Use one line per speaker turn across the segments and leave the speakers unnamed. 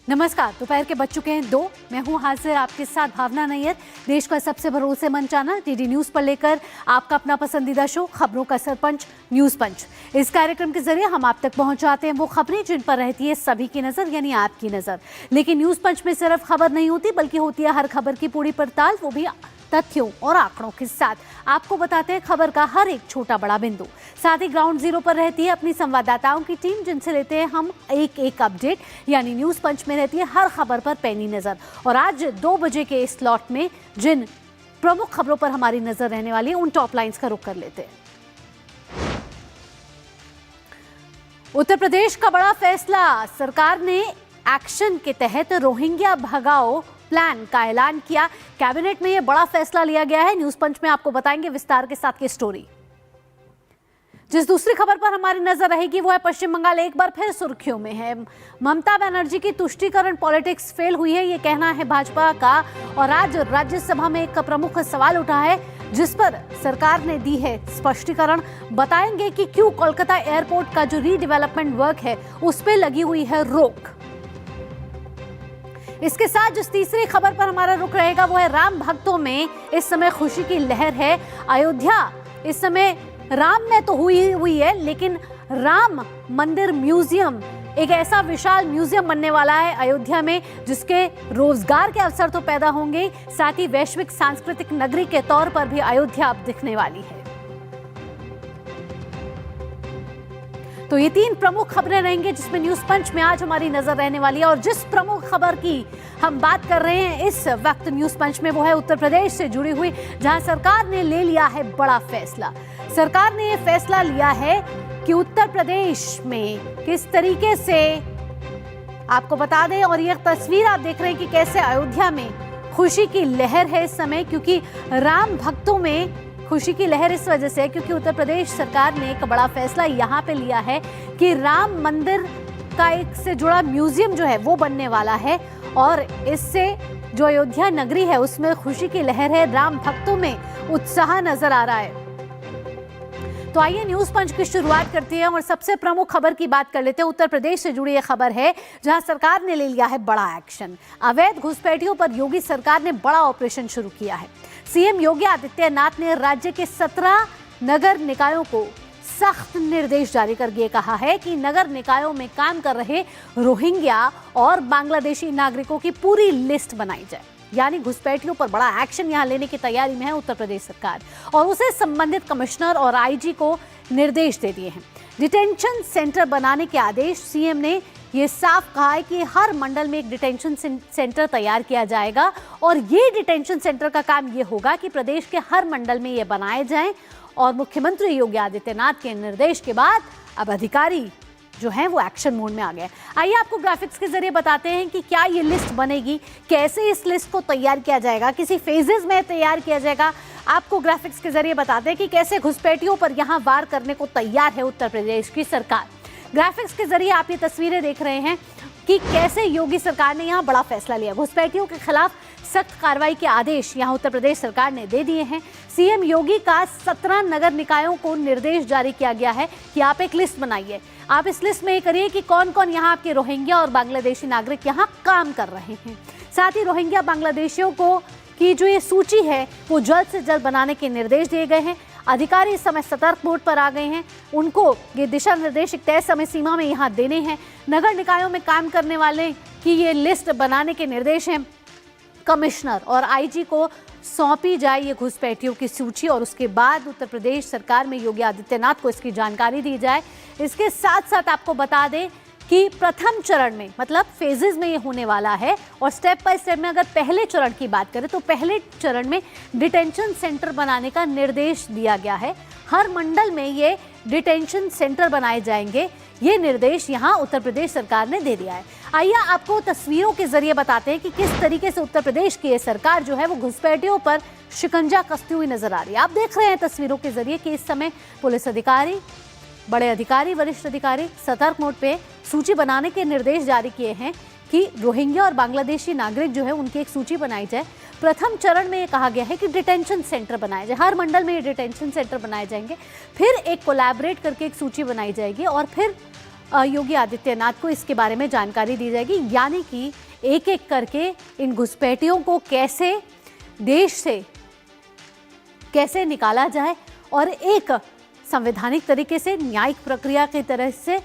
नमस्कार। दोपहर के बज चुके हैं 2। मैं हूं हाजिर आपके साथ भावना नैयर, देश का सबसे भरोसेमंद चैनल डीडी न्यूज पर लेकर आपका अपना पसंदीदा शो खबरों का सरपंच न्यूज पंच। इस कार्यक्रम के जरिए हम आप तक पहुंचाते हैं वो खबरें जिन पर रहती है सभी की नजर, यानी आपकी नजर। लेकिन न्यूज पंच में सिर्फ खबर नहीं होती, बल्कि होती है हर खबर की पूरी पड़ताल, वो भी तथ्यों और आंकड़ों के साथ। आपको बताते हैं खबर का हर एक छोटा बड़ा बिंदु। साथ ही ग्राउंड जीरो पर रहती है अपनी संवाददाताओं की टीम, जिनसे लेते हैं हम एक अपडेट, यानी न्यूज पंच में रहती है हर खबर पर पैनी नजर। और आज 2 बजे के इस स्लॉट में जिन प्रमुख खबरों पर हमारी नजर रहने वाली है, उन टॉप लाइंस का रुख कर लेते हैं। उत्तर प्रदेश का बड़ा फैसला, सरकार ने एक्शन के तहत रोहिंग्या भगाओ प्लान का ऐलान किया। कैबिनेट में यह बड़ा फैसला लिया गया है। न्यूज पंच में आपको बताएंगे विस्तार के साथ की स्टोरी। जिस दूसरी खबर पर हमारी नजर रहेगी वो है पश्चिम बंगाल एक बार फिर सुर्खियों में है। ममता बनर्जी की तुष्टीकरण पॉलिटिक्स फेल हुई है, ये कहना है भाजपा का। और आज राज्यसभा में एक प्रमुख सवाल उठा है, जिस पर सरकार ने दी है स्पष्टीकरण। बताएंगे कि क्यों कोलकाता एयरपोर्ट का जो रीडेवलपमेंट वर्क है उस पर लगी हुई है रोक। इसके साथ जिस तीसरी खबर पर हमारा रुख रहेगा वो है राम भक्तों में इस समय खुशी की लहर है। अयोध्या इस समय राम में तो हुई है, लेकिन राम मंदिर म्यूजियम, एक ऐसा विशाल म्यूजियम बनने वाला है अयोध्या में, जिसके रोजगार के अवसर तो पैदा होंगे, साथ ही वैश्विक सांस्कृतिक नगरी के तौर पर भी अयोध्या अब दिखने वाली है। तो ये 3 प्रमुख खबरें रहेंगे जिसमें न्यूज पंच में आज हमारी नजर रहने वाली है। और जिस प्रमुख खबर की हम बात कर रहे हैं इस वक्त न्यूज पंच में, वो है उत्तर प्रदेश से जुड़ी हुई, जहां सरकार ने ले लिया है बड़ा फैसला। सरकार ने ये फैसला लिया है कि उत्तर प्रदेश में किस तरीके से, आपको बता दें, और ये तस्वीर आप देख रहे हैं कि कैसे अयोध्या में खुशी की लहर है इस समय, क्योंकि राम भक्तों में खुशी की लहर इस वजह से है क्योंकि उत्तर प्रदेश सरकार ने एक बड़ा फैसला यहाँ पे लिया है कि राम मंदिर का एक से जुड़ा म्यूजियम जो है वो बनने वाला है। और इससे जो अयोध्या नगरी है उसमें खुशी की लहर है, राम भक्तों में उत्साह नजर आ रहा है। तो आइए न्यूज पंच की शुरुआत करते हैं और सबसे प्रमुख खबर की बात कर लेते हैं। उत्तर प्रदेश से जुड़ी यह खबर है जहां सरकार ने ले लिया है बड़ा एक्शन। अवैध घुसपैठियों पर योगी सरकार ने बड़ा ऑपरेशन शुरू किया है। सीएम योगी आदित्यनाथ ने राज्य के 17 नगर निकायों को सख्त निर्देश जारी करके कहा है कि नगर निकायों में काम कर रहे रोहिंग्या और बांग्लादेशी नागरिकों की पूरी लिस्ट बनाई जाए। यानी घुसपैठियों पर बड़ा एक्शन यहां लेने की तैयारी में है उत्तर प्रदेश सरकार, और उसे संबंधित कमिश्नर और आईजी को निर्देश दे दिए हैं। डिटेंशन सेंटर बनाने के आदेश, सीएम ने ये साफ कहा है कि हर मंडल में एक डिटेंशन सेंटर तैयार किया जाएगा। और ये डिटेंशन सेंटर का काम ये होगा कि प्रदेश के हर मंडल में ये बनाए जाएं। और मुख्यमंत्री योगी आदित्यनाथ के निर्देश के बाद अब अधिकारी जो है वो एक्शन मोड में आ गए। आइए आपको ग्राफिक्स के जरिए बताते हैं कि क्या ये लिस्ट बनेगी, कैसे इस लिस्ट को तैयार किया जाएगा, किसी फेजेस में तैयार किया जाएगा। आपको ग्राफिक्स के जरिए बताते हैं कि कैसे घुसपैठियों पर यहाँ वार करने को तैयार है उत्तर प्रदेश की सरकार। ग्राफिक्स के जरिए आप ये तस्वीरें देख रहे हैं कि कैसे योगी सरकार ने यहाँ बड़ा फैसला लिया। घुसपैठियों के खिलाफ सख्त कार्रवाई के आदेश यहाँ उत्तर प्रदेश सरकार ने दे दिए हैं। सीएम योगी का 17 नगर निकायों को निर्देश जारी किया गया है कि आप एक लिस्ट बनाइए। आप इस लिस्ट में ये करिए कि कौन कौन यहाँ आपके रोहिंग्या और बांग्लादेशी नागरिक यहाँ काम कर रहे हैं। साथ ही रोहिंग्या बांग्लादेशियों को की जो ये सूची है वो जल्द से जल्द बनाने के निर्देश दिए गए हैं। अधिकारी इस समय सतर्क मोड पर आ गए हैं, उनको ये दिशा निर्देश एक तय समय सीमा में यहाँ देने हैं। नगर निकायों में काम करने वाले की ये लिस्ट बनाने के निर्देश हैं। कमिश्नर और आईजी को सौंपी जाए ये घुसपैठियों की सूची, और उसके बाद उत्तर प्रदेश सरकार में योगी आदित्यनाथ को इसकी जानकारी दी जाए। इसके साथ साथ आपको बता दें कि प्रथम चरण में, मतलब फेजेस में ये होने वाला है, और स्टेप बाय स्टेप में अगर पहले चरण की बात करें तो पहले चरण में डिटेंशन सेंटर बनाने का निर्देश दिया गया है। हर मंडल में ये डिटेंशन सेंटर बनाए जाएंगे, ये निर्देश यहाँ उत्तर प्रदेश सरकार ने दे दिया है। आइए आपको तस्वीरों के जरिए बताते हैं कि किस तरीके से उत्तर प्रदेश की ये सरकार जो है वो घुसपैठियों पर शिकंजा कसती हुई नजर आ रही है। आप देख रहे हैं तस्वीरों के जरिए कि इस समय पुलिस अधिकारी, बड़े अधिकारी, वरिष्ठ अधिकारी सतर्क मोड पे सूची बनाने के निर्देश जारी किए हैं कि रोहिंग्या और बांग्लादेशी नागरिक जो है उनकी एक सूची बनाई जाए। प्रथम चरण में ये कहा गया है कि डिटेंशन सेंटर बनाए जाए, हर मंडल में ये डिटेंशन सेंटर बनाए जाएंगे। फिर एक कोलैबोरेट करके एक सूची बनाई जाएगी और फिर योगी आदित्यनाथ को इसके बारे में जानकारी दी जाएगी, यानी कि एक एक करके इन घुसपैठियों को कैसे देश से कैसे निकाला जाए और एक संवैधानिक तरीके से न्यायिक प्रक्रिया की तरह से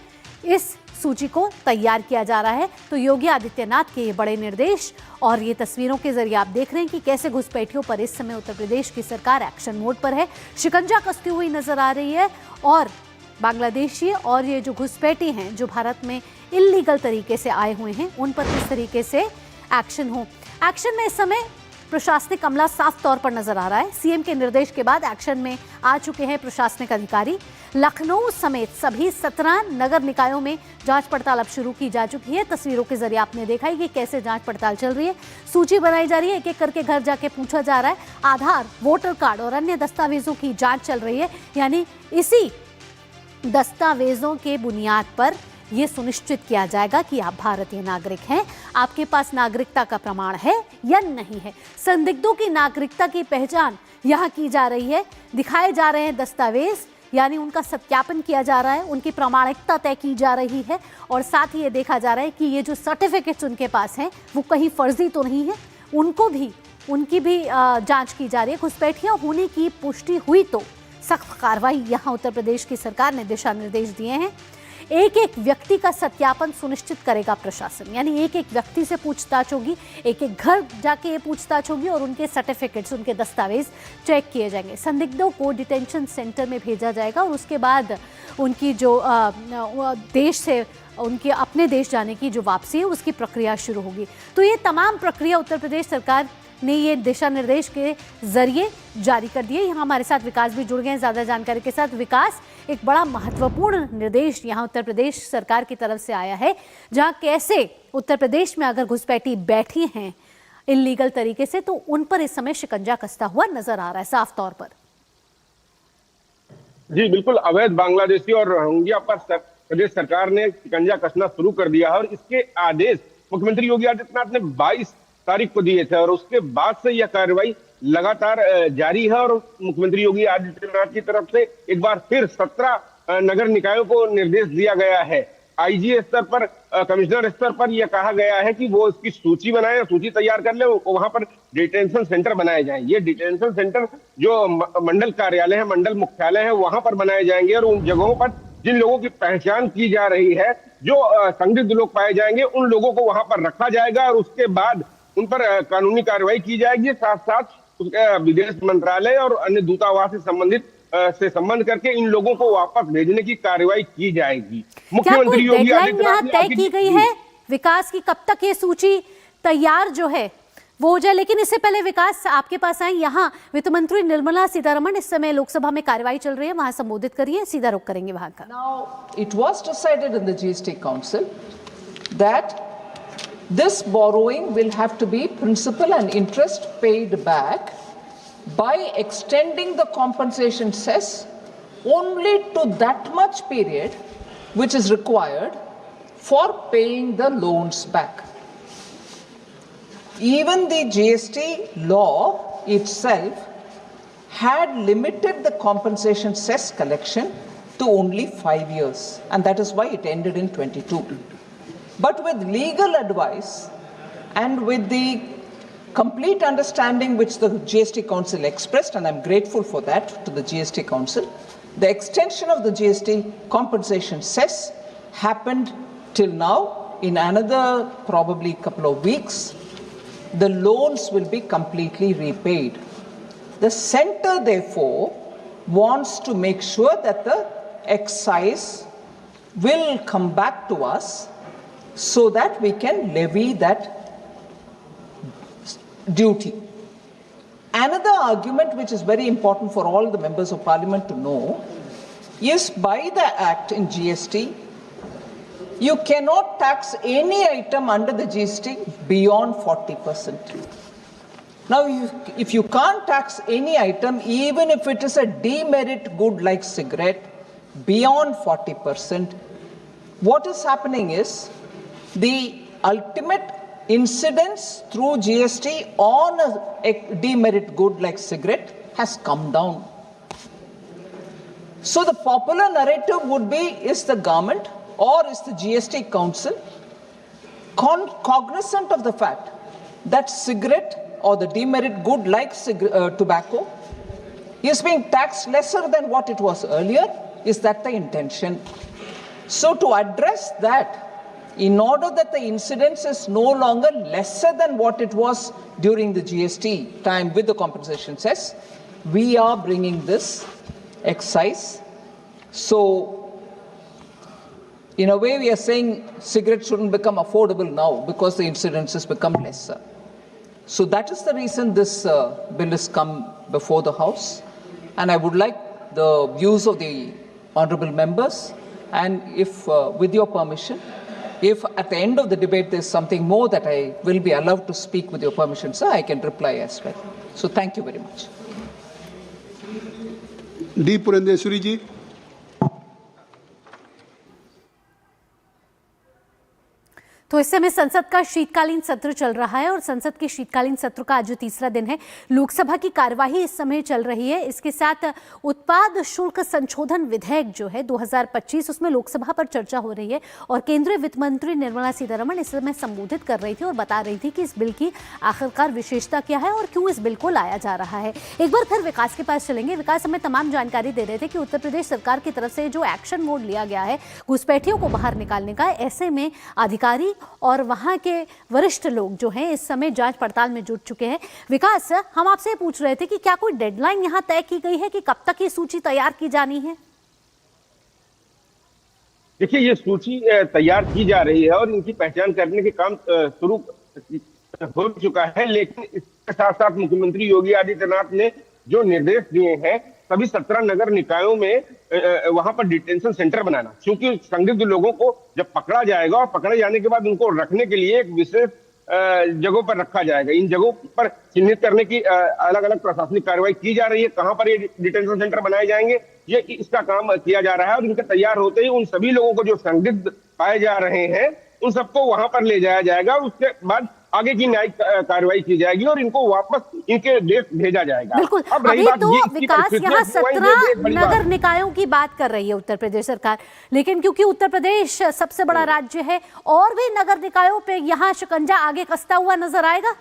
इस सूची को तैयार किया जा रहा है। तो योगी आदित्यनाथ के ये बड़े निर्देश और ये तस्वीरों के जरिए आप देख रहे हैं कि कैसे घुसपैठियों पर इस समय उत्तर प्रदेश की सरकार एक्शन मोड पर है, शिकंजा कसती हुई नजर आ रही है और बांग्लादेशी और ये जो घुसपैठी हैं जो भारत में इल्लीगल तरीके से आए हुए हैं उन पर किस तरीके से एक्शन हो। एक्शन में इस समय प्रशासनिक अमला साफ तौर पर नजर आ रहा है। सीएम के निर्देश के बाद एक्शन में आ चुके हैं प्रशासनिक अधिकारी। लखनऊ समेत सभी 17 नगर निकायों में जांच पड़ताल अब शुरू की जा चुकी है। तस्वीरों के जरिए आपने देखा है कि कैसे जांच पड़ताल चल रही है, सूची बनाई जा रही है, एक एक करके घर जाके पूछा जा रहा है। आधार, वोटर कार्ड और अन्य दस्तावेजों की जांच चल रही है, यानी इसी दस्तावेजों के बुनियाद पर यह सुनिश्चित किया जाएगा कि आप भारतीय नागरिक हैं, आपके पास नागरिकता का प्रमाण है या नहीं है। संदिग्धों की नागरिकता की पहचान यहाँ की जा रही है, दिखाए जा रहे हैं दस्तावेज, यानी उनका सत्यापन किया जा रहा है, उनकी प्रामाणिकता तय की जा रही है और साथ ही ये देखा जा रहा है कि ये जो सर्टिफिकेट्स उनके पास हैं वो कहीं फर्जी तो नहीं है, उनकी भी जाँच की जा रही है। घुसपैठियाँ होने की पुष्टि हुई तो सख्त कार्रवाई यहाँ उत्तर प्रदेश की सरकार ने दिशा निर्देश दिए हैं। एक एक व्यक्ति का सत्यापन सुनिश्चित करेगा प्रशासन, यानी एक एक व्यक्ति से पूछताछ होगी, एक एक घर जाके ये पूछताछ होगी और उनके सर्टिफिकेट्स, उनके दस्तावेज चेक किए जाएंगे। संदिग्धों को डिटेंशन सेंटर में भेजा जाएगा और उसके बाद उनकी जो देश से उनके अपने देश जाने की जो वापसी है उसकी प्रक्रिया शुरू होगी। तो ये तमाम प्रक्रिया उत्तर प्रदेश सरकार ने ये दिशा निर्देश के जरिए जारी कर दिए। यहाँ हमारे साथ विकास भी जुड़ गए हैं ज़्यादा जानकारी के साथ। विकास, एक बड़ा महत्वपूर्ण निर्देश यहाँ उत्तर प्रदेश सरकार की तरफ से आया है, जहाँ कैसे उत्तर प्रदेश में अगर घुसपैठी बैठी हैं इल्लीगल तरीके से तो उन पर इस समय शिकंजा कसता हुआ नजर आ रहा है साफ तौर पर।
जी बिल्कुल, अवैध बांग्लादेशी और रोहिंग्या पर प्रदेश सरकार ने शिकंजा कसना शुरू कर दिया है और इसके आदेश मुख्यमंत्री योगी आदित्यनाथ ने 22 तारीख को दिए थे और उसके बाद से यह कार्रवाई लगातार जारी है और मुख्यमंत्री योगी आदित्यनाथ की तरफ से एक बार फिर 17 नगर निकायों को निर्देश दिया गया है। आईजी स्तर पर, कमिश्नर स्तर पर यह कहा गया है कि वो इसकी सूची बनाए, सूची तैयार कर ले, वहां पर डिटेंशन सेंटर बनाए जाएं। ये डिटेंशन सेंटर जो मंडल कार्यालय है, मंडल मुख्यालय है, वहां पर बनाए जाएंगे और उन जगहों पर जिन लोगों की पहचान की जा रही है, जो संदिग्ध लोग पाए जाएंगे, उन लोगों को वहां पर रखा जाएगा और उसके बाद उन पर कानूनी कार्रवाई की जाएगी। साथ साथ विदेश मंत्रालय और अन्य दूतावास से संबंध करके इन लोगों को वापस भेजने की कार्रवाई की जाएगी। मुख्यमंत्री योगी आदित्यनाथ ने
तय की गई है विकास की कब तक ये सूची तैयार जो है वो हो जाए, लेकिन इससे पहले विकास आपके पास आए, यहाँ वित्त मंत्री निर्मला सीतारमण इस समय लोकसभा में कार्रवाई चल रही है, वहां संबोधित करिए, सीधा रुख करेंगे वहां का।
Now it was decided in the GST Council that this borrowing will have to be principal and interest paid back by extending the compensation cess only to that much period which is required for paying the loans back. Even the GST law itself had limited the compensation cess collection to only 5 years, and that is why it ended in 22. But with legal advice and with the complete understanding which the GST Council expressed, and I'm grateful for that to the GST Council, the extension of the GST compensation cess happened till now. In another probably couple of weeks, the loans will be completely repaid. The center therefore wants to make sure that the excise will come back to us so that we can levy that duty. Another argument which is very important for all the members of parliament to know is by the act in GST, you cannot tax any item under the GST beyond 40%. Now, if you can't tax any item, even if it is a demerit good like cigarette, beyond 40%, what is happening is the ultimate incidence through GST on a demerit good like cigarette has come down. So the popular narrative would be, is the government or is the GST Council cognizant of the fact that cigarette or the demerit good like tobacco is being taxed lesser than what it was earlier? Is that the intention? So to address that, in order that the incidence is no longer lesser than what it was during the GST time with the compensation cess, we are bringing this excise. So in a way, we are saying cigarettes shouldn't become affordable now because the incidence has become lesser. So that is the reason this bill has come before the House. And I would like the views of the honorable members, and if, with your permission, if at the end of the debate there's something more that I will be allowed to speak with your permission, sir, I can reply as well. So thank you very much.
D Purandeswari ji.
तो इस समय संसद का शीतकालीन सत्र चल रहा है और संसद के शीतकालीन सत्र का आज तीसरा दिन है। लोकसभा की कार्यवाही इस समय चल रही है। इसके साथ उत्पाद शुल्क संशोधन विधेयक जो है 2025, उसमें लोकसभा पर चर्चा हो रही है और केंद्रीय वित्त मंत्री निर्मला सीतारमण इस समय संबोधित कर रही थी और बता रही थी कि इस बिल की आखिरकार विशेषता क्या है और क्यों इस बिल को लाया जा रहा है। एक बार फिर विकास के पास चलेंगे। विकास हमें तमाम जानकारी दे रहे थे कि उत्तर प्रदेश सरकार की तरफ से जो एक्शन मोड लिया गया है घुसपैठियों को बाहर निकालने का, ऐसे में अधिकारी और वहां के वरिष्ठ लोग जो हैं इस समय जांच पड़ताल में जुट चुके हैं। विकास, हम आपसे पूछ रहे थे कि क्या कोई डेडलाइन यहां तय की गई है कि कब तक ये सूची तैयार की जानी है?
देखिए, ये सूची तैयार की जा रही है और इनकी पहचान करने के काम शुरू हो चुका है, लेकिन इसके साथ साथ मुख्यमंत्री योगी आदित्यनाथ ने जो निर्देश दिए हैं सभी 17 नगर निकायों में वहां पर डिटेंशन सेंटर बनाना, क्योंकि संदिग्ध लोगों को जब पकड़ा जाएगा और पकड़े जाने के बाद उनको रखने के लिए एक विशेष जगहों पर रखा जाएगा। इन जगहों पर चिन्हित करने की अलग अलग प्रशासनिक कार्रवाई की जा रही है। कहां पर ये डिटेंशन सेंटर बनाए जाएंगे, ये इसका काम किया जा रहा है और इनके तैयार होते ही उन सभी लोगों को जो संदिग्ध पाए जा रहे हैं उन सबको वहां पर ले जाया जाएगा। उसके बाद आगे की न्यायिक कार्रवाई की जाएगी और इनको वापस इनके देश भेजा जाएगा।
बिल्कुल।
अब रही बात
तो
ये
विकास, यहाँ 17 नगर निकायों की बात कर रही है उत्तर प्रदेश सरकार, लेकिन क्योंकि उत्तर प्रदेश सबसे बड़ा राज्य है और भी नगर निकायों पे यहाँ शिकंजा आगे कसता हुआ नजर आएगा।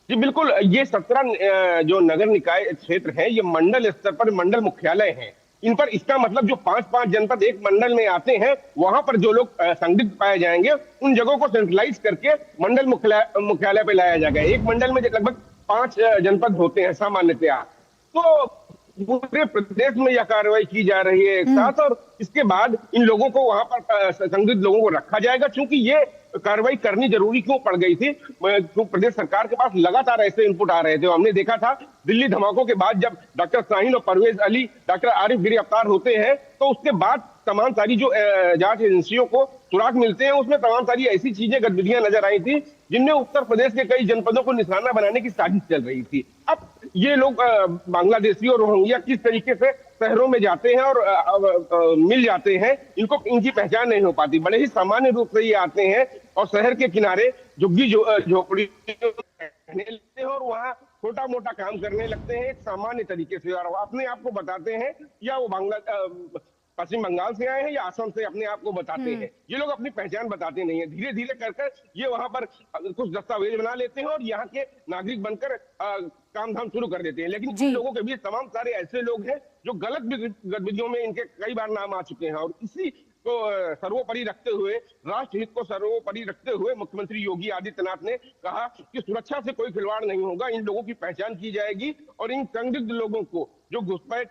जी बिल्कुल, ये 17 जो नगर निकाय क्षेत्र हैं ये मंडल स्तर पर मंडल मुख्यालय हैं। इन पर इसका मतलब जो 5-5 जनपद एक मंडल में आते हैं वहां पर जो लोग संदिग्ध पाए जाएंगे उन जगहों को सेंट्रलाइज करके मंडल मुख्यालय पे लाया जाएगा। एक मंडल में लगभग 5 जनपद होते हैं सामान्यतया, तो पूरे प्रदेश में यह कार्रवाई की जा रही है एक साथ और इसके बाद इन लोगों को वहां पर संदिग्ध लोगों को रखा जाएगा। क्योंकि ये कार्रवाई करनी जरूरी क्यों पड़ गई थी, तो प्रदेश सरकार के पास लगातार ऐसे इनपुट आ रहे थे। हमने देखा था दिल्ली धमाकों के बाद जब डॉक्टर शाहीन और परवेज अली, डॉक्टर आरिफ गिरफ्तार होते हैं तो उसके बाद तमाम सारी जो जांच एजेंसियों को सुराग मिलते हैं उसमें तमाम सारी ऐसी चीजें गतिविधियां नजर आई थी जिनमें उत्तर प्रदेश के कई जनपदों को निशाना बनाने की साजिश चल रही थी। अब ये लोग बांग्लादेशी और रोहिंग्या किस तरीके से शहरों में जाते हैं और मिल जाते हैं, इनकी पहचान नहीं हो पाती। बड़े ही सामान्य रूप से ये आते हैं और शहर के किनारे झुग्गी झोपड़ी रहने लगते हैं और वहाँ छोटा मोटा काम करने लगते हैं एक सामान्य तरीके से और अपने आप को बताते हैं या वो पश्चिम बंगाल से आए हैं या असम से अपने आप को बताते हैं। ये लोग अपनी पहचान बताते नहीं है। धीरे धीरे कर ये वहां पर कुछ दस्तावेज बना लेते हैं और यहाँ के नागरिक बनकर काम धाम शुरू कर देते हैं। लेकिन इन लोगों के बीच तमाम सारे ऐसे लोग हैं जो गलत गतिविधियों में इनके कई बार नाम आ चुके हैं और इसी को सर्वोपरि रखते हुए, राष्ट्र हित को सर्वोपरि रखते हुए मुख्यमंत्री योगी आदित्यनाथ ने कहा कि सुरक्षा से कोई खिलवाड़ नहीं होगा, इन लोगों की पहचान की जाएगी और इन संदिग्ध लोगों को जो घुसपैठ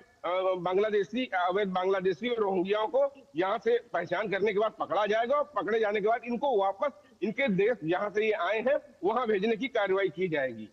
बांग्लादेशी, अवैध बांग्लादेशी और रोहिंग्याओं को यहाँ से पहचान करने के बाद पकड़ा जाएगा और पकड़े जाने के बाद इनको वापस इनके देश जहाँ से ये आए हैं वहां भेजने की कार्रवाई की जाएगी।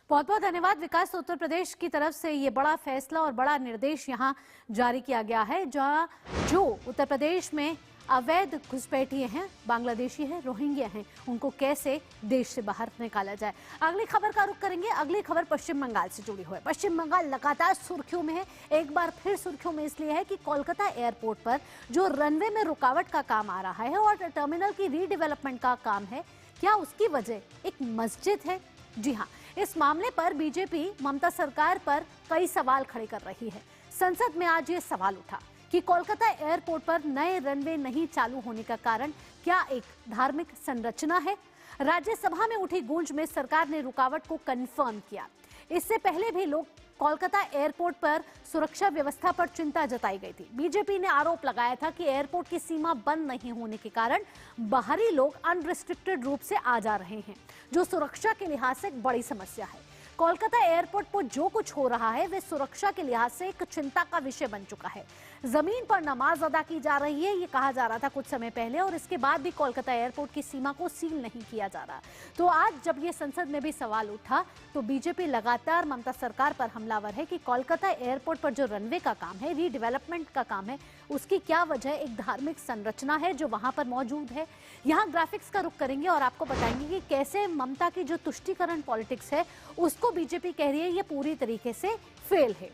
बहुत बहुत धन्यवाद विकास। उत्तर प्रदेश की तरफ से ये बड़ा फैसला और बड़ा निर्देश यहाँ जारी किया गया है, जहाँ जो उत्तर प्रदेश में अवैध घुसपैठिए हैं, बांग्लादेशी हैं, रोहिंग्या हैं, उनको कैसे देश से बाहर निकाला जाए। अगली खबर का रुख करेंगे। अगली खबर पश्चिम बंगाल से जुड़ी हुई है। पश्चिम बंगाल लगातार सुर्खियों में है। एक बार फिर सुर्खियों में इसलिए है कि कोलकाता एयरपोर्ट पर जो रनवे में रुकावट का काम आ रहा है और टर्मिनल की रीडेवलपमेंट का काम है, क्या उसकी वजह एक मस्जिद है? जी हाँ, इस मामले पर बीजेपी ममता सरकार पर कई सवाल खड़े कर रही है। संसद में आज ये सवाल उठा कि कोलकाता एयरपोर्ट पर नए रनवे नहीं चालू होने का कारण क्या एक धार्मिक संरचना है? राज्यसभा में उठी गूंज में सरकार ने रुकावट को कंफर्म किया। इससे पहले भी लोग कोलकाता एयरपोर्ट पर सुरक्षा व्यवस्था पर चिंता जताई गई थी। बीजेपी ने आरोप लगाया था कि एयरपोर्ट की सीमा बंद नहीं होने के कारण बाहरी लोग अनरिस्ट्रिक्टेड रूप से आ जा रहे हैं, जो सुरक्षा के लिहाज से एक बड़ी समस्या है। कोलकाता एयरपोर्ट पर जो कुछ हो रहा है वे सुरक्षा के लिहाज से एक चिंता का विषय बन चुका है। जमीन पर नमाज अदा की जा रही है, ये कहा जा रहा था कुछ समय पहले, और इसके बाद भी कोलकाता एयरपोर्ट की सीमा को सील नहीं किया जा रहा। तो आज जब ये संसद में भी सवाल उठा तो बीजेपी लगातार ममता सरकार पर हमलावर है कि कोलकाता एयरपोर्ट पर जो रनवे का काम है, रीडेवलपमेंट का काम है, उसकी क्या वजह? एक धार्मिक संरचना है जो वहां पर मौजूद है। यहाँ ग्राफिक्स का रुख करेंगे और आपको बताएंगे कि कैसे ममता की जो तुष्टीकरण पॉलिटिक्स है उसको बीजेपी कह रही है ये पूरी तरीके से फेल है।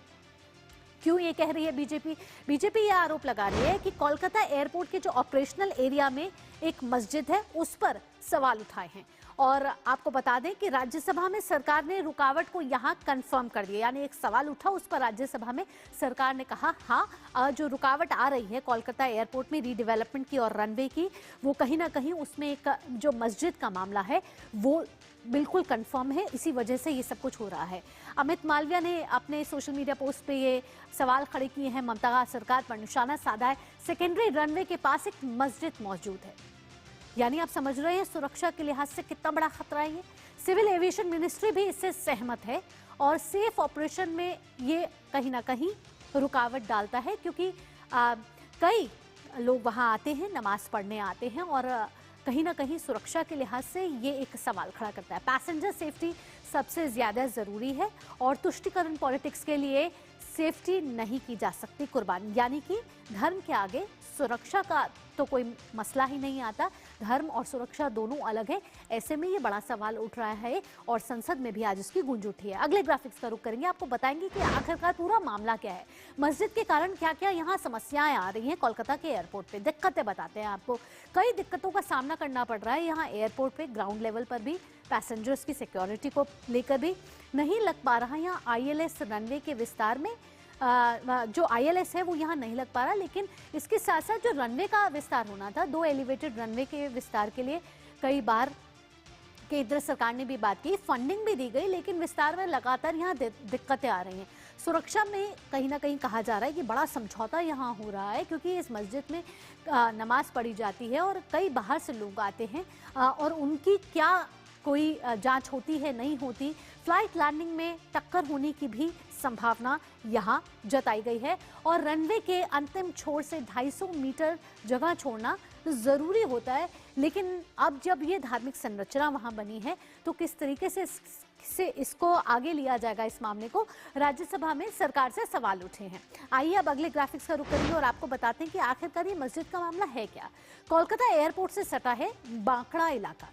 क्यों ये कह रही है बीजेपी ये आरोप लगा रही है कि कोलकाता एयरपोर्ट के जो ऑपरेशनल एरिया में एक मस्जिद है उस पर सवाल उठाए हैं। और आपको बता दें कि राज्यसभा में सरकार ने रुकावट को यहां कंफर्म कर दिया, यानी एक सवाल उठा उस पर राज्यसभा में सरकार ने कहा हाँ, जो रुकावट आ रही है कोलकाता एयरपोर्ट में रीडेवलपमेंट की और रनवे की, वो कहीं ना कहीं उसमें एक जो मस्जिद का मामला है वो बिल्कुल कंफर्म है, इसी वजह से ये सब कुछ हो रहा है। अमित मालविया ने अपने सोशल मीडिया पोस्ट पे ये सवाल खड़े किए हैं, ममता सरकार पर निशाना साधा है। सेकेंडरी रनवे के पास एक मस्जिद मौजूद है, यानी आप समझ रहे हैं सुरक्षा के लिहाज से कितना बड़ा खतरा है ये। सिविल एविएशन मिनिस्ट्री भी इससे सहमत है और सेफ ऑपरेशन में ये कहीं ना कहीं रुकावट डालता है, क्योंकि कई लोग वहां आते हैं, नमाज पढ़ने आते हैं और कहीं ना कहीं सुरक्षा के लिहाज से ये एक सवाल खड़ा करता है। पैसेंजर सेफ्टी सबसे ज्यादा जरूरी है और तुष्टीकरण पॉलिटिक्स के लिए सेफ्टी नहीं की जा सकती कुर्बान, यानी कि धर्म के आगे सुरक्षा का तो कोई मसला ही नहीं आता। धर्म और सुरक्षा दोनों अलग है। ऐसे में ये बड़ा सवाल उठ रहा है और संसद में भी आज इसकी गूंज उठी है। अगले ग्राफिक्स का रुख करेंगे, आपको बताएंगे कि आखिरकार पूरा मामला क्या है, मस्जिद के कारण क्या क्या यहाँ समस्याएं आ रही हैं कोलकाता के एयरपोर्ट पे। दिक्कतें बताते हैं आपको, कई दिक्कतों का सामना करना पड़ रहा है यहाँ एयरपोर्ट पे। ग्राउंड लेवल पर भी पैसेंजर्स की सिक्योरिटी को लेकर भी नहीं लग पा रहा यहाँ ILS रनवे के विस्तार में। जो ILS है वो यहाँ नहीं लग पा रहा, लेकिन इसके साथ साथ जो रनवे का विस्तार होना था, 2 एलिवेटेड रनवे के विस्तार के लिए कई बार केंद्र सरकार ने भी बात की, फंडिंग भी दी गई, लेकिन विस्तार में लगातार यहाँ दिक्कतें आ रही हैं। सुरक्षा में कहीं ना कहीं कहा जा रहा है कि बड़ा समझौता यहाँ हो रहा है, क्योंकि इस मस्जिद में नमाज पढ़ी जाती है और कई बाहर से लोग आते हैं और उनकी क्या कोई जांच होती है नहीं होती। फ्लाइट लैंडिंग में टक्कर होने की भी संभावना यहाँ जताई गई है और रनवे के अंतिम छोर से 250 मीटर जगह छोड़ना जरूरी होता है। लेकिन अब जब ये धार्मिक संरचना वहां बनी है तो किस तरीके से इसको आगे लिया जाएगा, इस मामले को राज्यसभा में सरकार से सवाल उठे हैं। आइए अब अगले ग्राफिक्स का रुख करेंगे और आपको बताते हैं कि आखिरकार ये मस्जिद का मामला है क्या। कोलकाता एयरपोर्ट से सटा है बांकड़ा इलाका,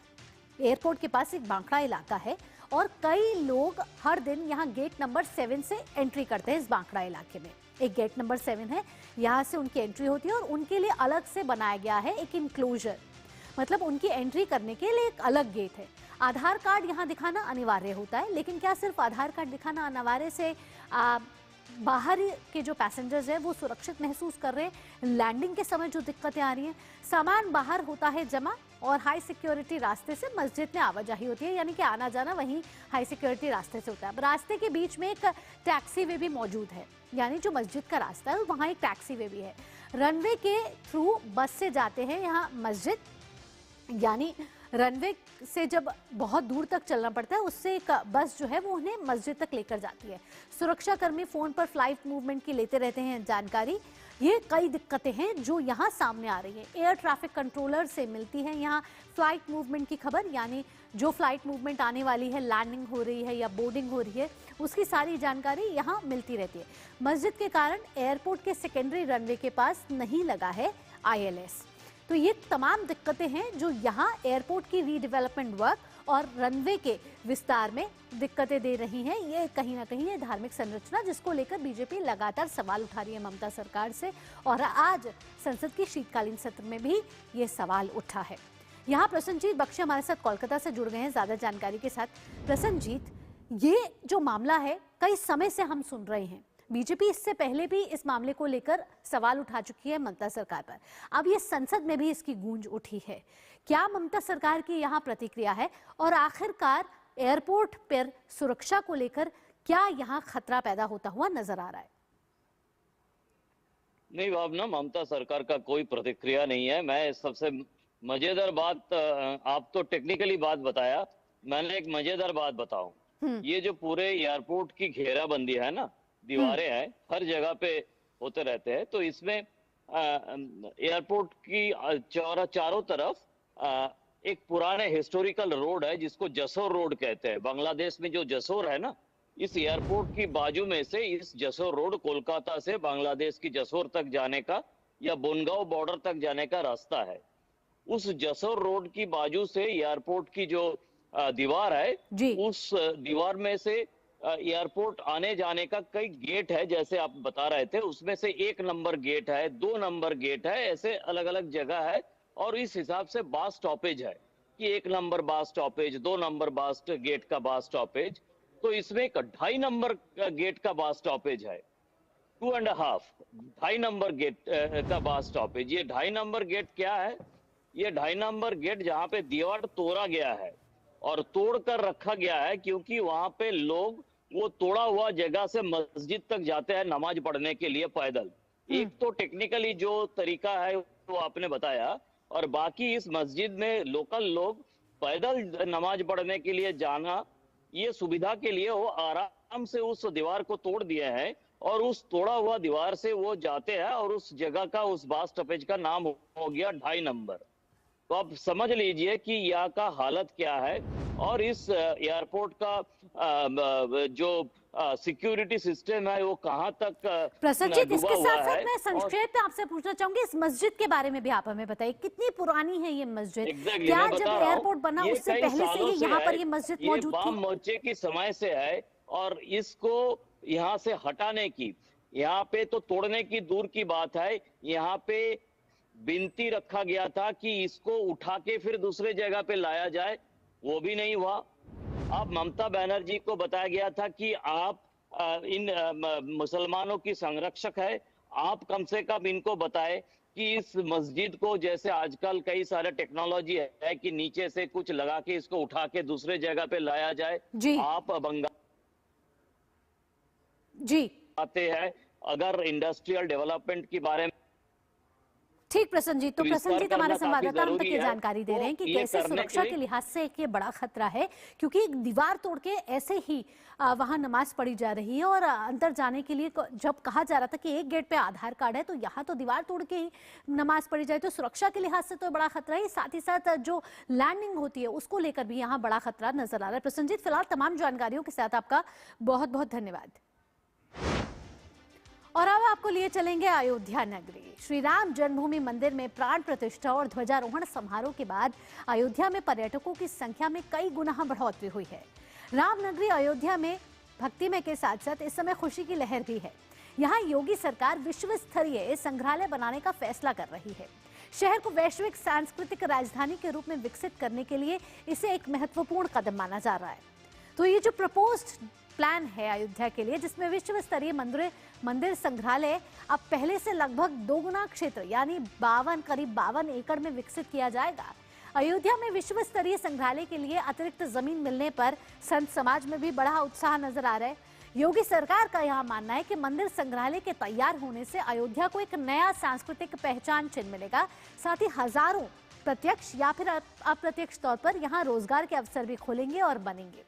एयरपोर्ट के पास एक बांकड़ा इलाका है और कई लोग हर दिन यहाँ गेट नंबर 7 से एंट्री करते हैं। इस बांकड़ा इलाके में एक गेट नंबर 7 है, यहाँ से उनकी एंट्री होती है और उनके लिए अलग से बनाया गया है एक इंक्लोजर, मतलब उनकी एंट्री करने के लिए एक अलग गेट है। आधार कार्ड यहाँ दिखाना अनिवार्य होता है, लेकिन क्या सिर्फ आधार कार्ड दिखाना अनिवार्य से बाहर के जो पैसेंजर्स हैं वो सुरक्षित महसूस कर रहे हैं? लैंडिंग के समय जो दिक्कतें आ रही हैं, सामान बाहर होता है जमा और हाई सिक्योरिटी रास्ते से मस्जिद में आवाजाही होती है, यानी कि आना जाना वहीं हाई सिक्योरिटी रास्ते से होता है। अब रास्ते के बीच में एक टैक्सी वे भी मौजूद है, यानी जो मस्जिद का रास्ता है वहाँ एक टैक्सी वे भी है। रनवे के थ्रू बस से जाते हैं यहाँ मस्जिद, यानी रनवे से जब बहुत दूर तक चलना पड़ता है उससे एक बस जो है वो उन्हें मस्जिद तक लेकर जाती है। सुरक्षा कर्मी फोन पर फ्लाइट मूवमेंट की लेते रहते हैं जानकारी। ये कई दिक्कतें हैं जो यहाँ सामने आ रही है। एयर ट्रैफिक कंट्रोलर से मिलती है यहाँ फ्लाइट मूवमेंट की खबर, यानी जो फ्लाइट मूवमेंट आने वाली है, लैंडिंग हो रही है या बोर्डिंग हो रही है, उसकी सारी जानकारी यहाँ मिलती रहती है। मस्जिद के कारण एयरपोर्ट के सेकेंडरी रनवे के पास नहीं लगा है ILS। तो ये तमाम दिक्कतें हैं जो यहाँ एयरपोर्ट की रीडेवलपमेंट वर्क और रनवे के विस्तार में दिक्कतें दे रही हैं। ये कहीं ना कहीं ये धार्मिक संरचना जिसको लेकर बीजेपी लगातार सवाल उठा रही है ममता सरकार से, और आज संसद के शीतकालीन सत्र में भी ये सवाल उठा है। यहाँ प्रसन्नजीत बख्शी हमारे साथ कोलकाता से जुड़ गए हैं ज्यादा जानकारी के साथ। प्रसन्नजीत, ये जो मामला है कई समय से हम सुन रहे हैं, बीजेपी इससे पहले भी इस मामले को लेकर सवाल उठा चुकी है ममता सरकार पर। अब ये संसद में भी इसकी गूंज उठी है। क्या ममता सरकार की यहाँ प्रतिक्रिया है और आखिरकार एयरपोर्ट पर सुरक्षा को लेकर क्या यहाँ खतरा पैदा होता हुआ नजर आ रहा है?
नहीं भावना, ममता सरकार का कोई प्रतिक्रिया नहीं है। मैं सबसे मजेदार बात, आप तो टेक्निकली बात बताया, मैंने एक मजेदार बात बताऊं। ये जो पूरे एयरपोर्ट की घेराबंदी है ना, दीवारें हैं, हर जगह पे होते रहते हैं, तो इसमें एयरपोर्ट की चारों तरफ एक पुराने हिस्टोरिकल रोड है जिसको जसोर रोड कहते हैं। बांग्लादेश में जो जसोर है ना, इस एयरपोर्ट की बाजू में से इस जसोर रोड कोलकाता से बांग्लादेश की जसोर तक जाने का या बोनगांव बॉर्डर तक जाने का रास्ता है। उस जसोर रोड की बाजू से एयरपोर्ट की जो दीवार है, उस दीवार में से एयरपोर्ट आने जाने का कई गेट है, जैसे आप बता रहे थे। उसमें से 1 नंबर गेट है, 2 नंबर गेट है, ऐसे अलग अलग जगह है। और इस हिसाब से बस स्टॉपेज है कि 1 नंबर बस स्टॉपेज, 2 नंबर बस गेट का बस स्टॉपेज। तो इसमें एक 2.5 नंबर गेट का बस स्टॉपेज है, 2.5 नंबर गेट का बस स्टॉपेज। ये 2.5 नंबर गेट क्या है? ये 2.5 नंबर गेट जहां पे दीवार तोड़ा गया है और तोड़ कर रखा गया है, क्योंकि वहां पे लोग वो तोड़ा हुआ जगह से मस्जिद तक जाते हैं नमाज पढ़ने के लिए पैदल। एक तो टेक्निकली जो तरीका है वो आपने बताया, और बाकी इस मस्जिद में लोकल लोग पैदल नमाज पढ़ने के लिए जाना, ये सुविधा के लिए वो आराम से उस दीवार को तोड़ दिए हैं और उस तोड़ा हुआ दीवार से वो जाते हैं और उस जगह का, उस बस स्टॉपेज का नाम हो गया 2.5 नंबर। तो आप समझ लीजिए कि यहाँ का हालत क्या है। और इस एयरपोर्ट का जो सिक्योरिटी सिस्टम है वो कहाँ तक
प्रसन्नजीत, इसके
डूबा
साथ
हुआ
साथ
है।
मैं संक्षेप में आपसे पूछना चाहूंगी, इस मस्जिद के बारे में भी आप हमें बताइए, कितनी पुरानी है ये मस्जिद?
Exactly,
क्या
मैं
जब
बता रहा हूं,
एयरपोर्ट बना
ये
उससे
कई
पहले से
सालों
ही
से
यहाँ पर
है,
ये मस्जिद
ये
मौजूद
वाम
थी?
मोर्चे के समय से है। और इसको यहाँ से हटाने की, यहाँ पे तो तोड़ने की दूर की बात है, यहाँ पे विनती रखा गया था कि इसको उठा के फिर दूसरे जगह पे लाया जाए, वो भी नहीं हुआ। अब ममता बनर्जी को बताया गया था कि आप इन मुसलमानों की संरक्षक है, आप कम से कम इनको बताएं कि इस मस्जिद को, जैसे आजकल कई सारे टेक्नोलॉजी है कि नीचे से कुछ लगा के इसको उठा के दूसरे जगह पे लाया जाए। आप बंगाल आते हैं, अगर इंडस्ट्रियल डेवलपमेंट के बारे में
ठीक प्रसन्नजीत, तो प्रसन्नजीत हमारे संवाददाता हम तक ये
जरूरी है।
जानकारी दे रहे हैं कि
तो ये
कैसे
करने
सुरक्षा
के
के
लिए-
लिहाज से एक ये बड़ा खतरा है, क्योंकि एक दीवार तोड़ के ऐसे ही वहां नमाज पढ़ी जा रही है। और अंदर जाने के लिए जब कहा जा रहा था कि एक गेट पे आधार कार्ड है, तो यहाँ तो दीवार तोड़ के ही नमाज पढ़ी जाए, तो सुरक्षा के लिहाज से तो बड़ा खतरा है। साथ ही साथ जो लैंडिंग होती है उसको लेकर भी यहाँ बड़ा खतरा नजर आ रहा है। प्रसन्नजीत, फिलहाल तमाम जानकारियों के साथ आपका बहुत बहुत धन्यवाद। और अब आपको लिए चलेंगे अयोध्या नगरी। श्री राम जन्मभूमि मंदिर में प्राण प्रतिष्ठा और ध्वजारोहण समारोह के बाद अयोध्या में पर्यटकों की संख्या में कई गुना बढ़ोतरी हुई है। राम नगरी अयोध्या में भक्तिमय के साथ साथ इस समय खुशी की लहर भी है। यहाँ योगी सरकार विश्व स्तरीय संग्रहालय बनाने का फैसला कर रही है। शहर को वैश्विक सांस्कृतिक राजधानी के रूप में विकसित करने के लिए इसे एक महत्वपूर्ण कदम माना जा रहा है। तो ये जो प्रपोज्ड प्लान है अयोध्या के लिए, जिसमें विश्व स्तरीय मंदिर संग्रहालय अब पहले से लगभग 2 गुना क्षेत्र यानी करीब 52 एकड़ में विकसित किया जाएगा। अयोध्या में विश्व स्तरीय संग्रहालय के लिए अतिरिक्त जमीन मिलने पर संत समाज में भी बड़ा उत्साह नजर आ रहा है। योगी सरकार का यह मानना है कि मंदिर संग्रहालय के तैयार होने से अयोध्या को एक नया सांस्कृतिक पहचान चिन्ह मिलेगा। साथ ही हजारों प्रत्यक्ष या फिर अप्रत्यक्ष तौर पर यहाँ रोजगार के अवसर भी खोलेंगे और बनेंगे।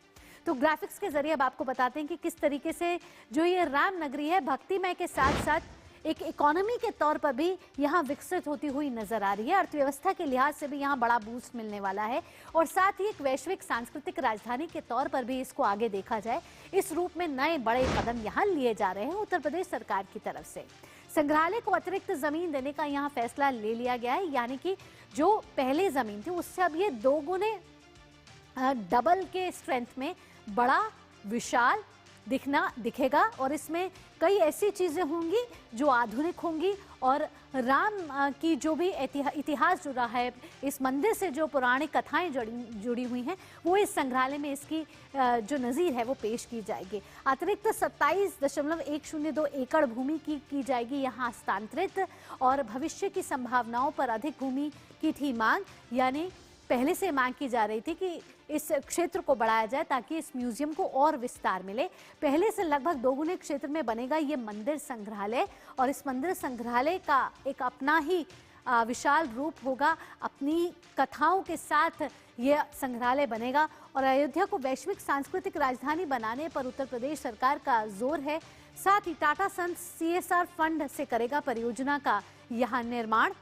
तो ग्राफिक्स के जरिए अब आपको बताते हैं कि किस तरीके से जो ये राम नगरी है भक्तिमय के साथ साथ एक इकोनॉमी के तौर पर भी यहाँ विकसित होती हुई नजर आ रही है। अर्थव्यवस्था के लिहाज से भी यहाँ बड़ा बूस्ट मिलने वाला है और साथ ही एक वैश्विक सांस्कृतिक राजधानी के तौर पर भी इसको आगे देखा जाए, इस रूप में नए बड़े कदम यहाँ लिए जा रहे हैं उत्तर प्रदेश सरकार की तरफ से। संग्रहालय को अतिरिक्त जमीन देने का यहाँ फैसला ले लिया गया है, यानी कि जो पहले जमीन थी उससे अब ये 2 गुने डबल के स्ट्रेंथ में बड़ा, विशाल, दिखेगा और इसमें कई ऐसी चीज़ें होंगी जो आधुनिक होंगी और राम की जो भी इतिहास जुड़ा है, इस मंदिर से जो पौराणिक कथाएं जुड़ी हुई हैं, वो इस संग्रहालय में इसकी जो नज़ीर है वो पेश की जाएगी। अतिरिक्त 27.102 एकड़ भूमि की जाएगी यहाँ हस्तांतरित और भविष्य की संभावनाओं पर अधिक भूमि की थी मांग, यानी पहले से मांग की जा रही थी कि इस क्षेत्र को बढ़ाया जाए ताकि इस म्यूजियम को और विस्तार मिले। पहले से लगभग दोगुने क्षेत्र में बनेगा ये मंदिर संग्रहालय और इस मंदिर संग्रहालय का एक अपना ही विशाल रूप होगा, अपनी कथाओं के साथ ये संग्रहालय बनेगा और अयोध्या को वैश्विक सांस्कृतिक राजधानी बनाने पर उत्तर प्रदेश सरकार का जोर है। साथ ही टाटा सन्स CSR फंड से करेगा परियोजना का यहाँ निर्माण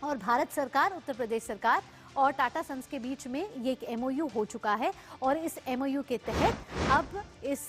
और भारत सरकार, उत्तर प्रदेश सरकार और टाटा सन्स के बीच में ये एक MOU हो चुका है और इस MOU के तहत अब इस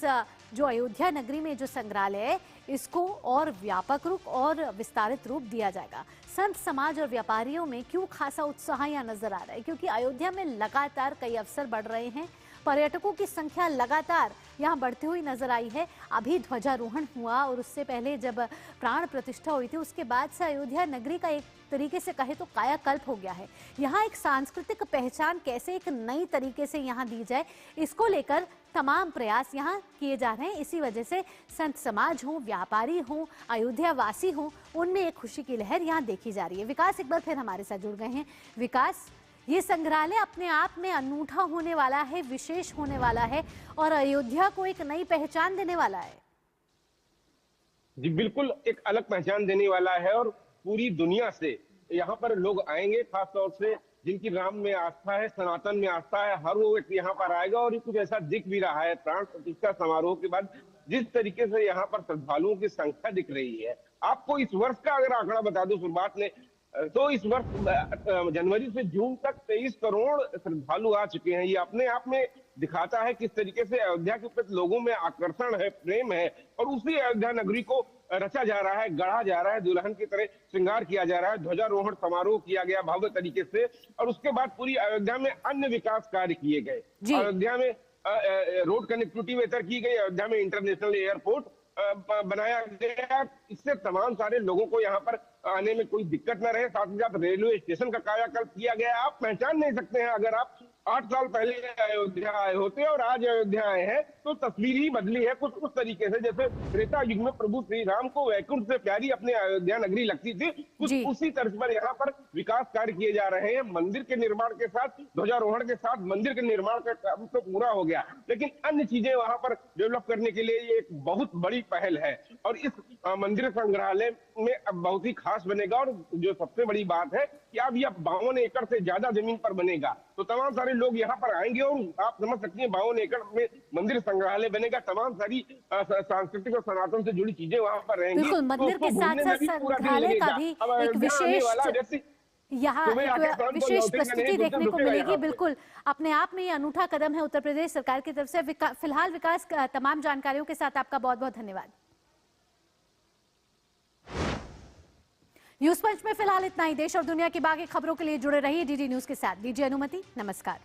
जो अयोध्या नगरी में जो संग्रहालय है इसको और व्यापक रूप और विस्तारित रूप दिया जाएगा। संत समाज और व्यापारियों में क्यों खासा उत्साह यहाँ नजर आ रहा है, क्योंकि अयोध्या में लगातार कई अवसर बढ़ रहे हैं, पर्यटकों की संख्या लगातार यहाँ बढ़ती हुई नजर आई है। अभी ध्वजारोहण हुआ और उससे पहले जब प्राण प्रतिष्ठा हुई थी उसके बाद से अयोध्या नगरी का एक तरीके से कहे तो कायाकल्प हो गया है। यहाँ एक सांस्कृतिक पहचान कैसे एक नई तरीके से यहाँ दी जाए, इसको लेकर तमाम प्रयास यहाँ किए जा रहे हैं। इसी वजह से संत समाज हो, व्यापारी हो, अयोध्या वासी हो, उनमें एक खुशी की लहर यहाँ देखी जा रही है। विकास एक बार फिर हमारे साथ जुड़ गए हैं। विकास, ये संग्रहालय अपने आप में अनूठा होने वाला है, विशेष होने वाला है और अयोध्या को एक नई पहचान देने वाला है।
जी बिल्कुल, एक अलग पहचान देने वाला है और पूरी दुनिया से यहाँ पर लोग आएंगे, खासतौर से जिनकी राम में आस्था है, सनातन में आस्था है, हर वो व्यक्ति यहाँ पर आएगा और ये कुछ ऐसा दिख भी रहा है। प्राण प्रतिष्ठा समारोह के बाद जिस तरीके से यहाँ पर श्रद्धालुओं की संख्या दिख रही है, आपको इस वर्ष का अगर आंकड़ा बता दो शुरुआत में, तो इस वर्ष जनवरी से जून तक 23 करोड़ श्रद्धालु आ चुके हैं। ये अपने आप में दिखाता है किस तरीके से अयोध्या के प्रति लोगों में आकर्षण है, प्रेम है और उसी अयोध्या नगरी को रचा जा रहा है, गढ़ा जा रहा है, दुल्हन की तरह श्रृंगार किया जा रहा है, ध्वजारोहण समारोह किया गया भव्य तरीके से और उसके बाद पूरी अयोध्या में अन्य विकास कार्य किए गए। अयोध्या में रोड कनेक्टिविटी बेहतर की गई, अयोध्या में इंटरनेशनल एयरपोर्ट बनाया गया, इससे तमाम सारे लोगों को यहाँ पर आने में कोई दिक्कत न रहे। साथ ही साथ रेलवे स्टेशन का कायाकल्प किया गया। आप पहचान नहीं सकते हैं, अगर आप 8 साल पहले अयोध्या आए होते और आज अयोध्या आए हैं तो तस्वीर ही बदली है कुछ उस तरीके से जैसे त्रेता युग में प्रभु श्री राम को वैकुंठ से प्यारी अपने अयोध्या नगरी लगती थी, कुछ उसी तर्ज पर यहाँ पर विकास कार्य किए जा रहे हैं। मंदिर के निर्माण के साथ, ध्वजारोहण के साथ मंदिर के निर्माण का काम तो पूरा हो गया, लेकिन अन्य चीजें वहां पर डेवलप करने के लिए ये एक बहुत बड़ी पहल है और इस मंदिर संग्रहालय में अब बहुत ही खास बनेगा। और जो सबसे बड़ी बात है कि अब यह 52 एकड़ से ज्यादा जमीन पर बनेगा, तो तमाम सारे लोग यहाँ पर आएंगे और आप समझ सकते हैं 52 एकड़ में मंदिर संग्रहालय बनेगा। तमाम सारी सांस्कृतिक और सनातन से जुड़ी चीजें वहाँ पर रहेंगी।
बिल्कुल, मंदिर के साथ साथ संग्रहालय का भी एक विशेष यहाँ एक विशेष प्रस्तुति देखने को मिलेगी। बिल्कुल, अपने आप में ये अनूठा कदम है उत्तर प्रदेश सरकार की तरफ से। फिलहाल विकास, तमाम जानकारियों के साथ आपका बहुत बहुत धन्यवाद। न्यूज पंच में फिलहाल इतना ही। देश और दुनिया की बाकी खबरों के लिए जुड़े रहिए DD न्यूज के साथ। दीजिए अनुमति, नमस्कार।